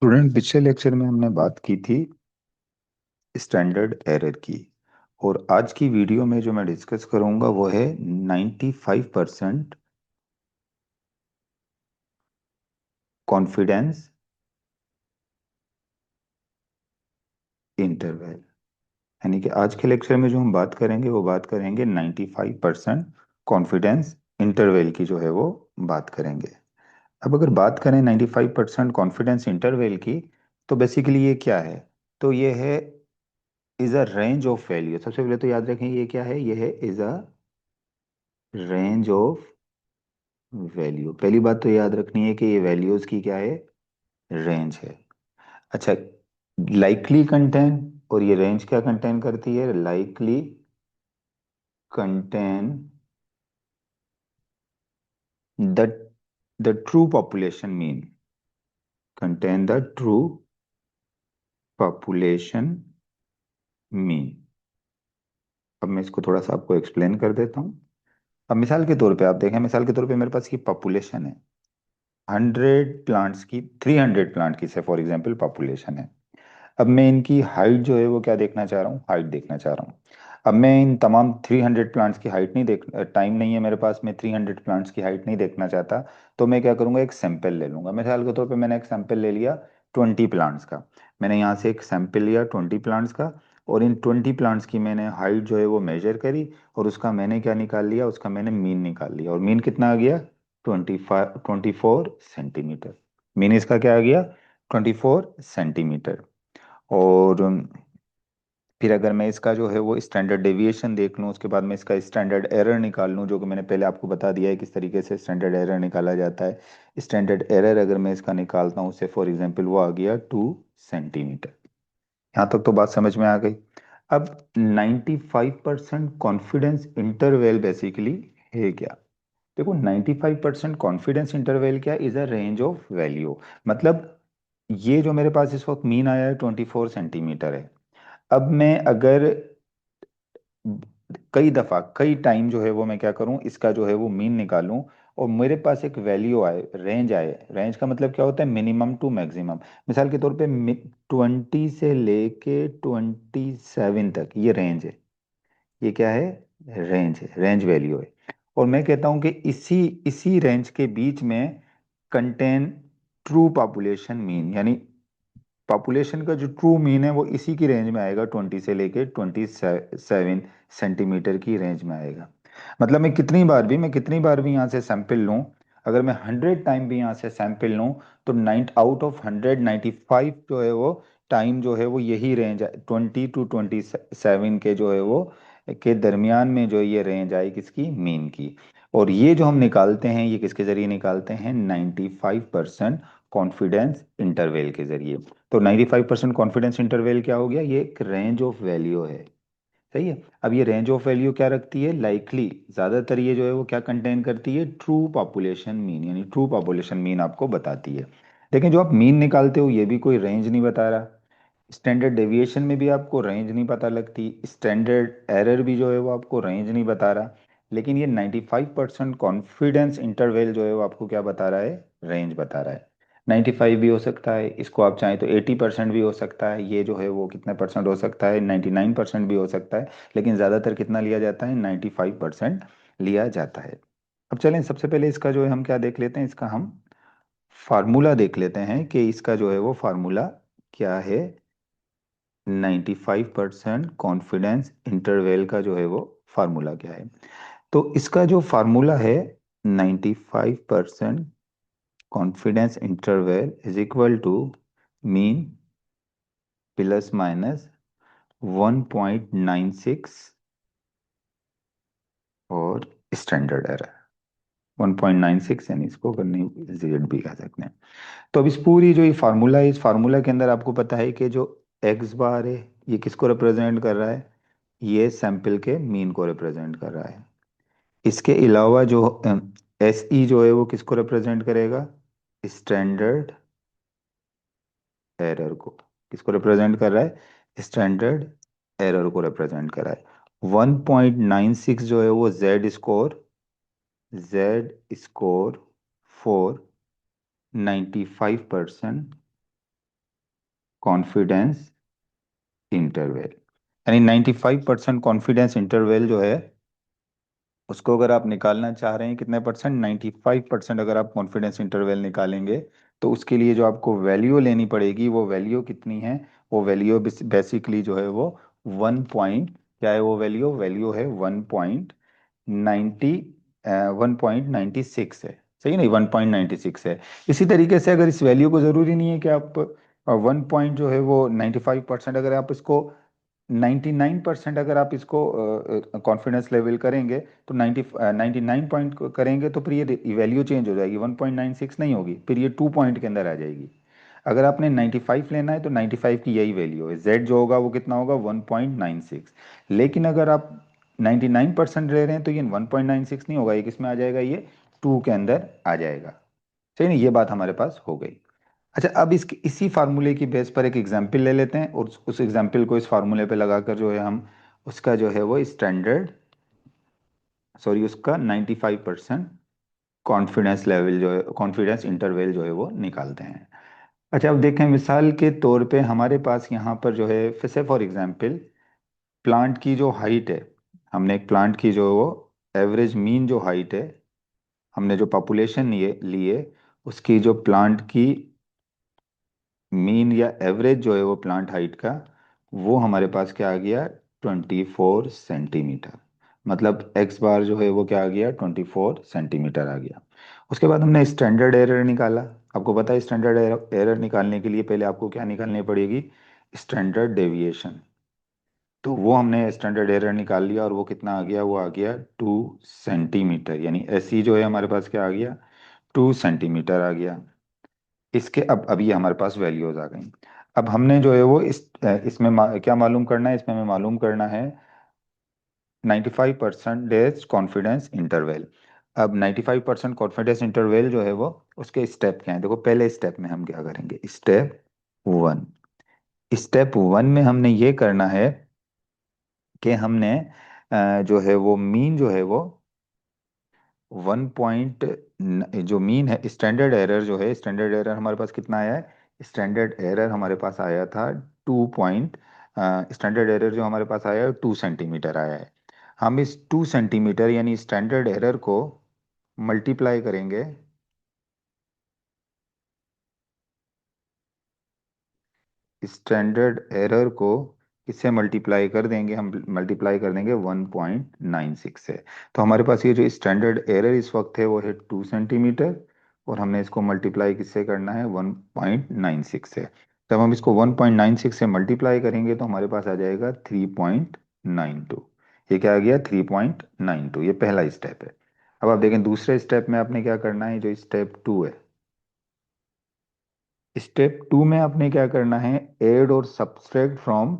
Student, पिछले lecture में हमने बात की थी स्टैंडर्ड एरर की। और आज की वीडियो में जो मैं डिस्कस करूंगा वो है 95% कॉन्फिडेंस इंटरवल। यानी कि आज के लेक्चर में जो हम बात करेंगे वो बात करेंगे 95% कॉन्फिडेंस इंटरवल की, जो है वो बात करेंगे। अब अगर बात करें 95% कॉन्फिडेंस इंटरवल की, तो बेसिकली ये क्या है? तो ये है is a range of value. सबसे पहले तो याद रखें ये क्या है, ये है is a range of value. पहली बात तो याद रखनी है कि ये वैल्यूज की क्या है, रेंज है। अच्छा, लाइकली कंटेन, और ये रेंज क्या कंटेन करती है? Likely contain the the true population mean, contain the true population mean. अब मैं इसको थोड़ा सा आपको एक्सप्लेन कर देता हूँ। अब मिसाल के तौर पे आप देखें, मिसाल के तौर पे मेरे पास की पॉपुलेशन है 100 प्लांट्स की, 300 प्लांट की से फॉर एग्जाम्पल पॉपुलेशन है। अब मैं इनकी हाइट जो है वो क्या देखना चाह रहा हूँ, हाइट देखना चाह रहा हूँ। अब मैं इन तमाम 300 प्लांट्स की हाइट नहीं देख, टाइम नहीं है मेरे पास, मैं 300 प्लांट्स की हाइट नहीं देखना चाहता। तो मैं क्या करूँगा, एक सैंपल ले लूंगा। मिसाल के तौर पे मैंने एक सैंपल ले लिया 20 प्लांट्स का। मैंने यहाँ से एक सैंपल लिया 20 प्लांट्स का, और इन 20 प्लांट्स की मैंने हाइट जो है वो मेजर करी, और उसका मैंने क्या निकाल लिया, उसका मैंने मीन निकाल लिया। और मीन कितना आ गया? 24 सेंटीमीटर। मीन इसका क्या आ गया? 24 सेंटीमीटर। और फिर अगर मैं इसका जो है वो स्टैंडर्ड डेविएशन देख लूँ, उसके बाद मैं इसका स्टैंडर्ड एरर निकाल लूँ, जो कि मैंने पहले आपको बता दिया है किस तरीके से स्टैंडर्ड एरर निकाला जाता है। स्टैंडर्ड एरर अगर मैं इसका निकालता हूँ, उससे फॉर एग्जांपल वो आ गया 2 सेंटीमीटर। यहाँ तक तो बात समझ में आ गई। अब 95% कॉन्फिडेंस इंटरवल बेसिकली है क्या? देखो, 95% कॉन्फिडेंस इंटरवल क्या, is a range of value. मतलब ये जो मेरे पास इस वक्त मीन आया है 24 सेंटीमीटर है। अब मैं अगर कई दफा कई टाइम जो है वो मैं क्या करूं, इसका जो है वो मीन निकालूं, और मेरे पास एक वैल्यू आए, रेंज आए। रेंज का मतलब क्या होता है? Minimum to maximum. मिसाल के तौर पे 20 से लेके 27 तक ये रेंज है। ये क्या है? रेंज है, रेंज वैल्यू है। और मैं कहता हूं कि इसी इसी रेंज के बीच में कंटेन ट्रू पॉपुलेशन मीन, यानी पॉपुलेशन का जो ट्रू मीन है वो इसी की रेंज में आएगा, 20 से लेके 27 सेंटीमीटर की रेंज में आएगा। मतलब मैं कितनी बार भी यहाँ से सैंपल लूँ, अगर मैं 100 टाइम भी यहाँ से सैंपल लूँ, तो 9 आउट ऑफ 100 95 जो है वो टाइम जो है वो यही रेंज, 20 to 27 के जो है वो के दरमियान में जो ये रेंज आई किसकी, मीन की। और ये जो हम निकालते हैं, ये किसके जरिए निकालते हैं? 95% कॉन्फिडेंस इंटरवल के जरिए। तो 95% कॉन्फिडेंस इंटरवल क्या हो गया? ये एक रेंज ऑफ वैल्यू है। सही है। अब ये रेंज ऑफ वैल्यू क्या रखती है? लाइकली, ज्यादातर ये जो है वो क्या कंटेन करती है? ट्रू पॉपुलेशन मीन, यानी ट्रू पॉपुलेशन मीन आपको बताती है। लेकिन जो आप मीन निकालते हो ये भी कोई रेंज नहीं बता रहा। स्टैंडर्ड डेविएशन में भी आपको रेंज नहीं पता लगती, स्टैंडर्ड एरर भी जो है वो आपको रेंज नहीं बता रहा। लेकिन ये 95% कॉन्फिडेंस इंटरवल जो है वो आपको क्या बता रहा है? रेंज बता रहा है। 95 भी हो सकता है, इसको आप चाहें तो 80% भी हो सकता है, ये जो है वो कितने परसेंट हो सकता है? 99% भी हो सकता है। लेकिन ज़्यादातर कितना लिया जाता है? 95% लिया जाता है। अब चलें, सबसे पहले इसका जो है हम क्या देख लेते हैं, इसका हम फार्मूला देख लेते हैं कि इसका जो है वो फार्मूला क्या है। 95% कॉन्फिडेंस इंटरवल का जो है वो फार्मूला क्या है? तो इसका जो फार्मूला है, 95% confidence interval is equal to mean plus minus 1.96 और स्टैंडर्ड एरर 1.96, यानी इसको अगर नहीं जेड भी कह सकते हैं। तो अब इस पूरी जो ये फार्मूला है, इस फार्मूला के अंदर आपको पता है कि जो एक्स बार है ये किसको रिप्रेजेंट कर रहा है? ये सैंपल के मीन को रिप्रेजेंट कर रहा है। इसके अलावा जो एस ई जो है वो किसको रिप्रेजेंट करेगा? स्टैंडर्ड एरर को। किसको रिप्रेजेंट कर रहा है? स्टैंडर्ड एरर को रिप्रेजेंट कर रहा है। 1.96 जो है वो Z score for 95% confidence interval, यानी 95% कॉन्फिडेंस इंटरवल जो है उसको अगर आप निकालना चाह रहे हैं कितने परसेंट, 95% अगर आप कॉन्फिडेंस इंटरवल निकालेंगे तो उसके लिए जो आपको वैल्यू लेनी पड़ेगी वो वैल्यू कितनी है, वो वैल्यू बेसिकली जो है वो 1 क्या है वो वैल्यू, वैल्यू है 1.90, 1.96 है, सही नहीं, 1.96 है। इसी तरीके से अगर इस वैल्यू को, जरूरी नहीं है कि आप 1 जो है वो 95%, अगर आप इसको 99% अगर आप इसको कॉन्फिडेंस लेवल करेंगे तो 99 करेंगे तो फिर ये वैल्यू चेंज हो जाएगी, 1.96 नहीं होगी, फिर ये 2 के अंदर आ जाएगी। अगर आपने 95 लेना है तो 95 की यही वैल्यू है, z जो होगा वो कितना होगा, 1.96। लेकिन अगर आप 99% ले रहे हैं तो ये 1.96 नहीं होगा, ये किस में आ जाएगा, ये 2 के अंदर आ जाएगा। सही नहीं, ये बात हमारे पास हो गई। अच्छा, अब इसके इसी फार्मूले की बेस पर एक एग्जाम्पल ले लेते हैं और उस एग्जाम्पल को इस फार्मूले पे लगाकर जो है हम उसका जो है वो स्टैंडर्ड, सॉरी उसका 95% कॉन्फिडेंस लेवल जो है, कॉन्फिडेंस इंटरवल जो है वो निकालते हैं। अच्छा, अब देखें मिसाल के तौर पे हमारे पास यहाँ पर जो है, फिर से फॉर एग्जाम्पल प्लांट की जो हाइट है, हमने एक प्लांट की जो वो एवरेज मीन जो हाइट है, हमने जो पॉपुलेशन लिए उसकी जो प्लांट की मीन या एवरेज जो है वो प्लांट हाइट का, वो हमारे पास क्या आ गया, 24 सेंटीमीटर। मतलब एक्स बार जो है वो क्या आ गया, 24 सेंटीमीटर आ गया। उसके बाद हमने स्टैंडर्ड एरर निकाला। आपको पता है स्टैंडर्ड एरर निकालने के लिए पहले आपको क्या निकालनी पड़ेगी, स्टैंडर्ड डेविएशन। तो वो हमने स्टैंडर्ड एरर निकाल लिया और वो कितना आ गया, वो आ गया 2 सेंटीमीटर, यानी ऐसी जो है हमारे पास क्या आ गया, 2 सेंटीमीटर आ गया। इसके अब ये हमारे पास वैल्यूज आ गई। अब हमने जो है वो इसमें क्या मालूम करना है, इसमें हमें मालूम करना है 95% कॉन्फिडेंस इंटरवल। अब 95% कॉन्फिडेंस इंटरवल जो है वो, उसके स्टेप क्या है, देखो पहले स्टेप में हम क्या करेंगे, स्टेप 1। स्टेप 1 में हमने ये करना है कि हमने जो है वो मीन जो है वो 1 जो मीन है, स्टैंडर्ड एरर जो है, स्टैंडर्ड एरर हमारे पास कितना आया है, स्टैंडर्ड एरर हमारे पास आया था 2 स्टैंडर्ड एरर जो हमारे पास आया है 2 सेंटीमीटर आया है। हम इस 2 सेंटीमीटर यानी स्टैंडर्ड एरर को मल्टीप्लाई करेंगे, स्टैंडर्ड एरर को इससे मल्टीप्लाई कर देंगे, हम मल्टीप्लाई कर देंगे 1.96 से। तो हमारे पास ये जो स्टैंडर्ड एरर इस वक्त है वो है 2 सेंटीमीटर, और हमने इसको मल्टीप्लाई किससे करना है, 1.96 से। जब हम इसको 1.96 से मल्टीप्लाई करेंगे तो हमारे पास आ जाएगा 3.92। ये क्या आ गया, 3.92। ये पहला स्टेप है। अब आप देखें दूसरे स्टेप में आपने क्या करना है, जो स्टेप 2 है, स्टेप 2 में आपने क्या करना है, ऐड और subtract from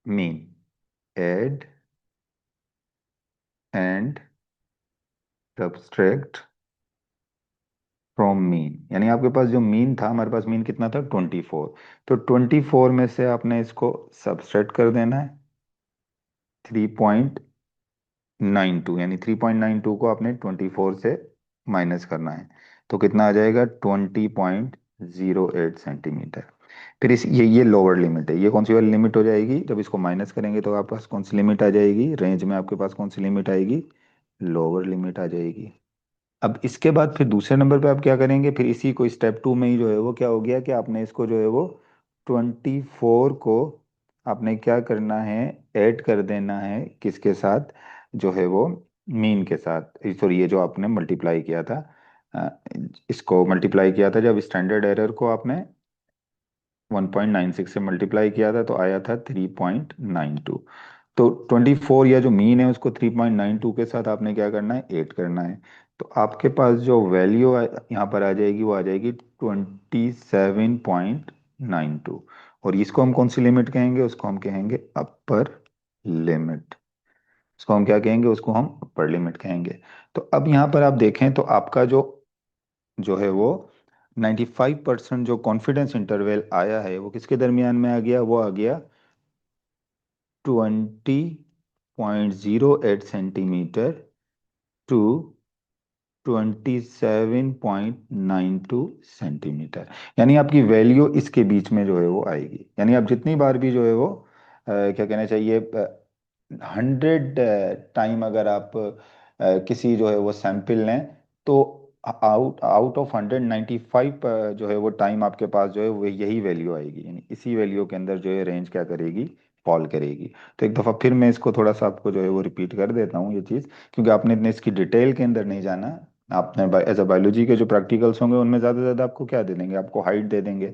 mean, add and subtract from mean, यानी आपके पास जो मीन था, हमारे पास मीन कितना था, 24। तो 24 में से आपने इसको सब्सट्रैक्ट कर देना है 3.92, यानी 3.92 को आपने 24 से माइनस करना है, तो कितना आ जाएगा, 20.08 सेंटीमीटर। फिर इस ये लोअर लिमिट है, ये कौन सी वाली लिमिट हो जाएगी, जब इसको माइनस करेंगे तो आपके पास कौन सी लिमिट आ जाएगी, रेंज में आपके पास कौन सी लिमिट आएगी, लोअर लिमिट आ जाएगी। अब इसके बाद फिर दूसरे नंबर पे आप क्या करेंगे, फिर इसी को स्टेप 2 में ही जो है वो क्या हो गया कि आपने इसको जो है वो 24 को आपने क्या करना है, ऐड कर देना है किसके साथ, जो है वो मीन के साथ, सॉरी ये जो आपने मल्टीप्लाई किया था, अ, इसको मल्टीप्लाई किया था जब स्टैंडर्ड एरर को आपने 1.96 से मल्टीप्लाई किया था तो आया था 3.92। तो 24 या जो मीन है उसको 3.92 के साथ आपने क्या करना है, ऐड करना है। तो आपके पास जो वैल्यू यहाँ पर आ जाएगी वो आ जाएगी 27.92। और इसको हम कौन सी लिमिट कहेंगे, उसको हम कहेंगे अपर लिमिट। उसको हम क्या कहेंगे, उसको हम अपर लिमिट कहेंगे। तो अब यहाँ पर आप देखें तो आपका जो जो है वो 95% जो कॉन्फिडेंस इंटरवल आया है वो किसके दरमियान में आ गया, वो आ गया 20.08 सेंटीमीटर टू 27.92 सेंटीमीटर। यानी आपकी वैल्यू इसके बीच में जो है वो आएगी। यानी आप जितनी बार भी जो है वो क्या कहना चाहिए, 100 टाइम अगर आप किसी जो है वो सैंपल लें, तो आउट आउट ऑफ 195 जो है वो टाइम आपके पास जो है वो यही वैल्यू आएगी। यानी इसी वैल्यू के अंदर जो है रेंज क्या करेगी, फॉल करेगी। तो एक दफ़ा फिर मैं इसको थोड़ा सा आपको जो है वो रिपीट कर देता हूँ ये चीज़, क्योंकि आपने इतने इसकी डिटेल के अंदर नहीं जाना। आपने एज अ बायोलॉजी के जो प्रैक्टिकल्स होंगे उनमें ज़्यादा से ज़्यादा आपको क्या दे देंगे, आपको हाइट दे देंगे,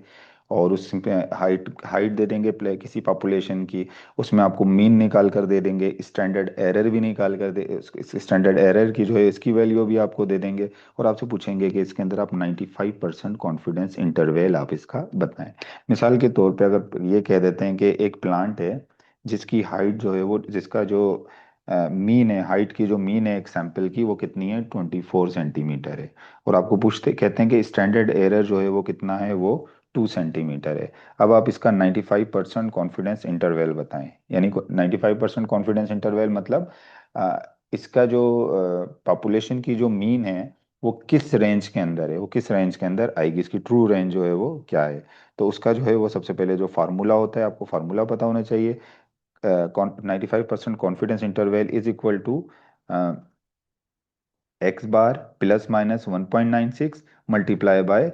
और उसमें हाइट हाइट दे देंगे प्ले किसी पॉपुलेशन की। उसमें आपको मीन निकाल कर दे देंगे, स्टैंडर्ड एरर भी निकाल कर दे, स्टैंडर्ड एरर की जो है इसकी वैल्यू भी आपको दे देंगे। और आपसे पूछेंगे कि इसके अंदर आप 95% कॉन्फिडेंस इंटरवल आप इसका बताएं। मिसाल के तौर पे अगर ये कह देते हैं कि एक प्लांट है जिसकी हाइट जो है वो, जिसका जो मीन है, हाइट की जो मीन है एक सैंपल की, वो कितनी है, 24 सेंटीमीटर है। और आपको पूछते कहते हैं कि स्टैंडर्ड एरर जो है वो कितना है, वो 2 सेंटीमीटर है। अब आप इसका 95% कॉन्फिडेंस इंटरवल बताएं। यानी 95% कॉन्फिडेंस इंटरवल मतलब इसका जो पॉपुलेशन की जो मीन है वो किस रेंज के अंदर है, वो किस रेंज के अंदर आएगी, इसकी ट्रू रेंज जो है वो क्या है। तो उसका जो है वो सबसे पहले जो फार्मूला होता है, आपको फार्मूला पता होना चाहिए। 95% confidence interval is equal to X bar plus minus 1.96 multiply by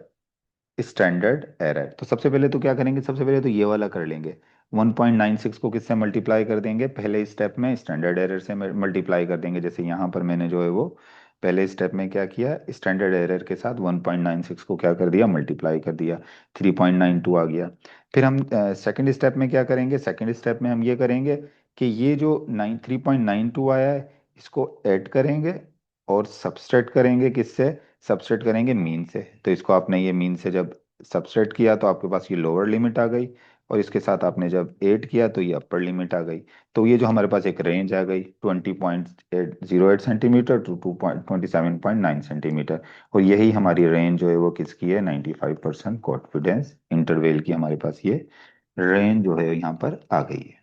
standard error. तो सबसे पहले तो क्या करेंगे, सबसे पहले तो ये वाला कर लेंगे। 1.96 को किससे मल्टीप्लाई कर देंगे, पहले स्टेप में स्टैंडर्ड एरर से मल्टीप्लाई कर देंगे। जैसे यहाँ पर मैंने जो है वो पहले स्टेप में क्या किया, स्टैंडर्ड एरर के साथ 1.96 को क्या कर दिया, मल्टीप्लाई कर दिया, 3.92 आ गया। फिर हम सेकंड स्टेप में क्या करेंगे, सेकंड स्टेप में हम ये करेंगे कि ये जो 3.92 आया है इसको ऐड करेंगे और सबट्रैक्ट करेंगे किससे, सबट्रैक्ट करेंगे मीन से। तो इसको आपने ये मीन से जब सबट्रैक्ट किया तो आपके पास ये लोअर लिमिट आ गई, और इसके साथ आपने जब ऐड किया तो ये अपर लिमिट आ गई। तो ये जो हमारे पास एक रेंज आ गई 20.08 सेंटीमीटर टू 27.9 सेंटीमीटर। और यही हमारी रेंज जो है वो किसकी है, 95% कॉन्फिडेंस इंटरवल की हमारे पास ये रेंज जो है यहाँ पर आ गई है।